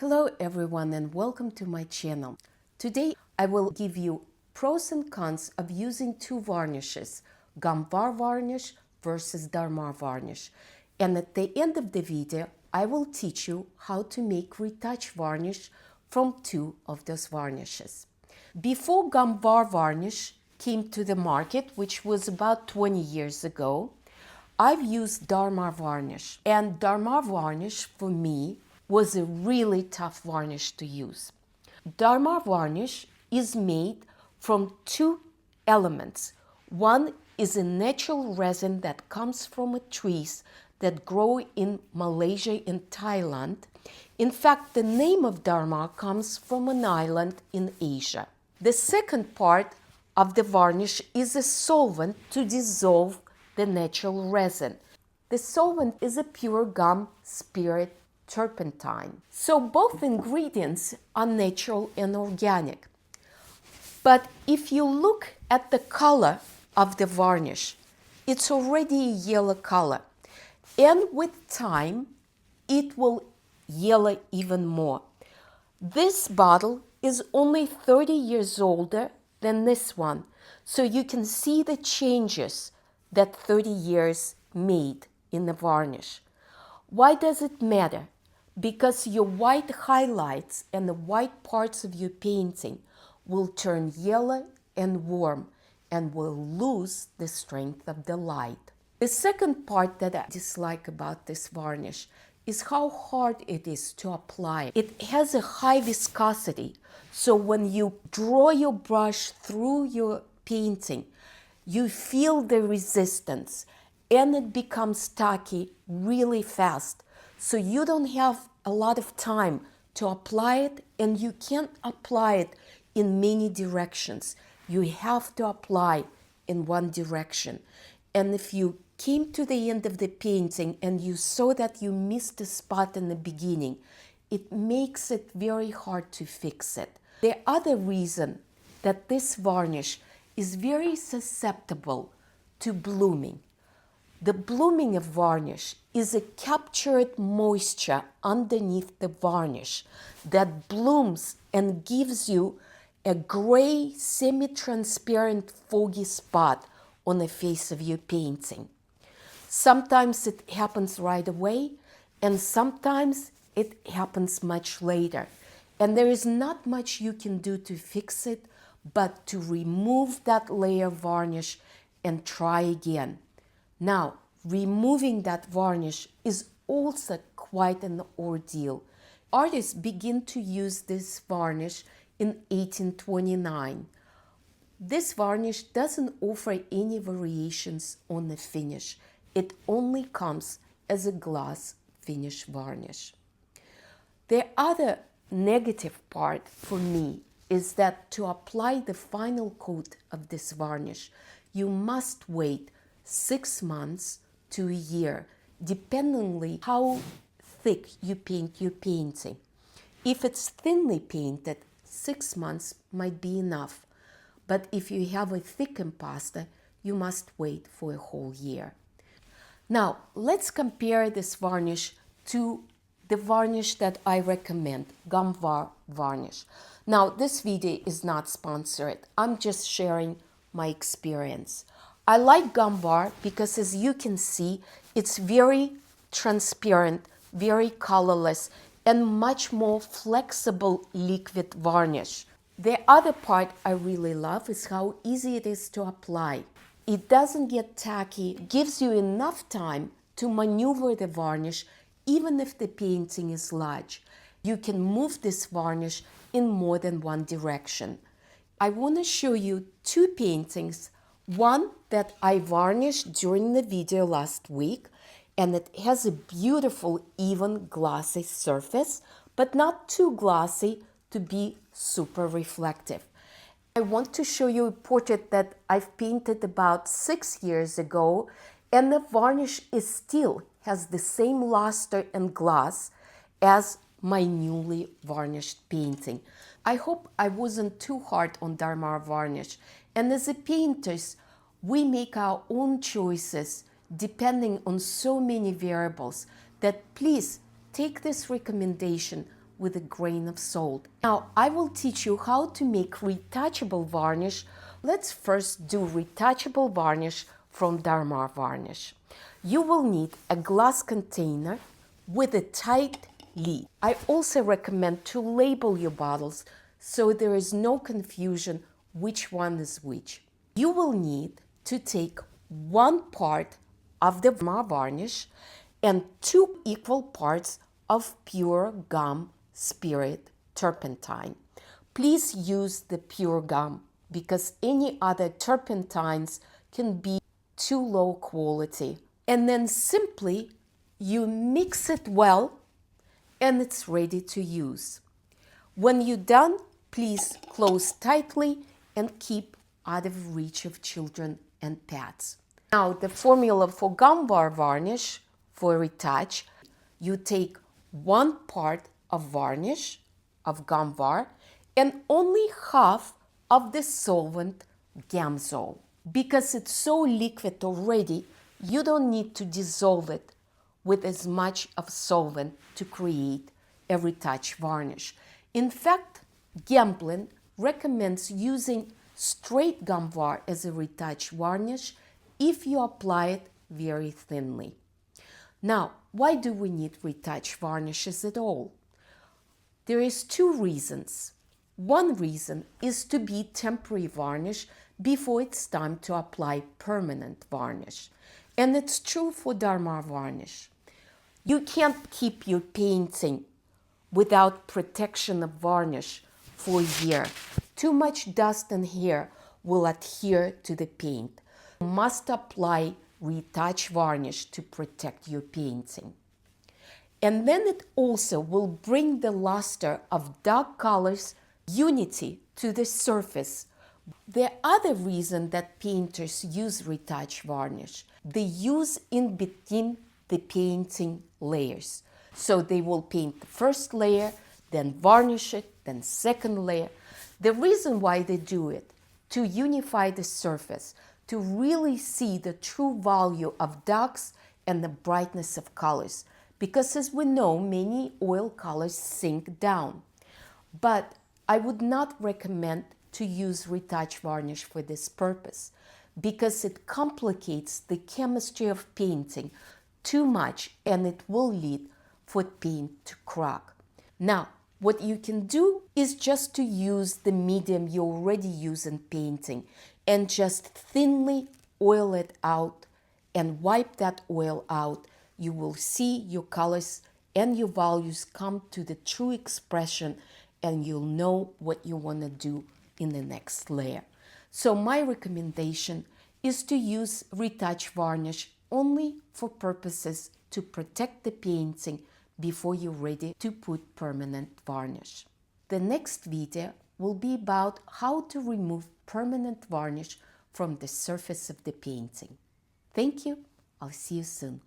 Hello everyone and welcome to my channel. Today I will give you pros and cons of using two varnishes, Gamvar varnish versus Damar varnish. And at the end of the video I will teach you how to make retouch varnish from two of those varnishes. Before Gamvar varnish came to the market, which was about 20 years ago, I've used Damar varnish, and Damar varnish for me was a really tough varnish to use. Damar varnish is made from two elements. One is a natural resin that comes from trees that grow in Malaysia and Thailand. In fact, the name of Damar comes from an island in Asia. The second part of the varnish is a solvent to dissolve the natural resin. The solvent is a pure gum spirit turpentine. So both ingredients are natural and organic. But if you look at the color of the varnish, it's already a yellow color. And with time, it will yellow even more. This bottle is only 30 years older than this one. So you can see the changes that 30 years made in the varnish. Why does it matter? Because your white highlights and the white parts of your painting will turn yellow and warm and will lose the strength of the light. The second part that I dislike about this varnish is how hard it is to apply. It has a high viscosity, so when you draw your brush through your painting, you feel the resistance and it becomes tacky really fast. So you don't have a lot of time to apply it, and you can't apply it in many directions. You have to apply in one direction. And if you came to the end of the painting and you saw that you missed a spot in the beginning, it makes it very hard to fix it. The other reason that this varnish is very susceptible to blooming. The blooming of varnish is a captured moisture underneath the varnish that blooms and gives you a gray, semi-transparent, foggy spot on the face of your painting. Sometimes it happens right away, and sometimes it happens much later. And there is not much you can do to fix it, but to remove that layer of varnish and try again. Now, removing that varnish is also quite an ordeal. Artists begin to use this varnish in 1829. This varnish doesn't offer any variations on the finish. It only comes as a glass finish varnish. The other negative part for me is that to apply the final coat of this varnish, you must wait 6 months to a year, depending how thick you paint your painting. If it's thinly painted, 6 months might be enough. But if you have a thick impasto, you must wait for a whole year. Now, let's compare this varnish to the varnish that I recommend, Gamvar varnish. Now, this video is not sponsored. I'm just sharing my experience. I like Gamvar because, as you can see, it's very transparent, very colorless, and much more flexible liquid varnish. The other part I really love is how easy it is to apply. It doesn't get tacky, gives you enough time to maneuver the varnish even if the painting is large. You can move this varnish in more than one direction. I want to show you two paintings. One that I varnished during the video last week, and it has a beautiful, even glossy surface, but not too glossy to be super reflective. I want to show you a portrait that I've painted about 6 years ago, and the varnish still has the same luster and gloss as my newly varnished painting. I hope I wasn't too hard on Damar varnish, and as a painters, we make our own choices depending on so many variables that please take this recommendation with a grain of salt. Now, I will teach you how to make retouchable varnish. Let's first do retouchable varnish from Damar Varnish. You will need a glass container with a tight lid. I also recommend to label your bottles so there is no confusion which one is which. You will need to take 1 part of the Damar varnish and 2 equal parts of pure gum spirit turpentine. Please use the pure gum because any other turpentines can be too low quality. And then simply you mix it well and it's ready to use. When you're done, please close tightly and keep out of reach of children and pets. Now, the formula for Gamvar varnish for retouch, you take 1 part of varnish of Gamvar and only half of the solvent Gamsol. Because it's so liquid already, you don't need to dissolve it with as much of solvent to create a retouch varnish. In fact, Gamblin recommends using straight Gamvar as a retouch varnish if you apply it very thinly. Now, why do we need retouch varnishes at all? There is 2 reasons. One reason is to be temporary varnish before it's time to apply permanent varnish. And it's true for Damar varnish. You can't keep your painting without protection of varnish for a year. Too much dust and hair will adhere to the paint. You must apply retouch varnish to protect your painting. And then it also will bring the luster of dark colors, unity to the surface. The other reason that painters use retouch varnish, they use in between the painting layers. So they will paint the first layer, then varnish it, then second layer. The reason why they do it, to unify the surface, to really see the true value of darks and the brightness of colors. Because as we know, many oil colors sink down. But I would not recommend to use retouch varnish for this purpose because it complicates the chemistry of painting too much and it will lead for paint to crack. Now, what you can do is just to use the medium you already use in painting and just thinly oil it out and wipe that oil out. You will see your colors and your values come to the true expression and you'll know what you want to do in the next layer. So my recommendation is to use retouch varnish only for purposes to protect the painting before you're ready to put permanent varnish. The next video will be about how to remove permanent varnish from the surface of the painting. Thank you. I'll see you soon.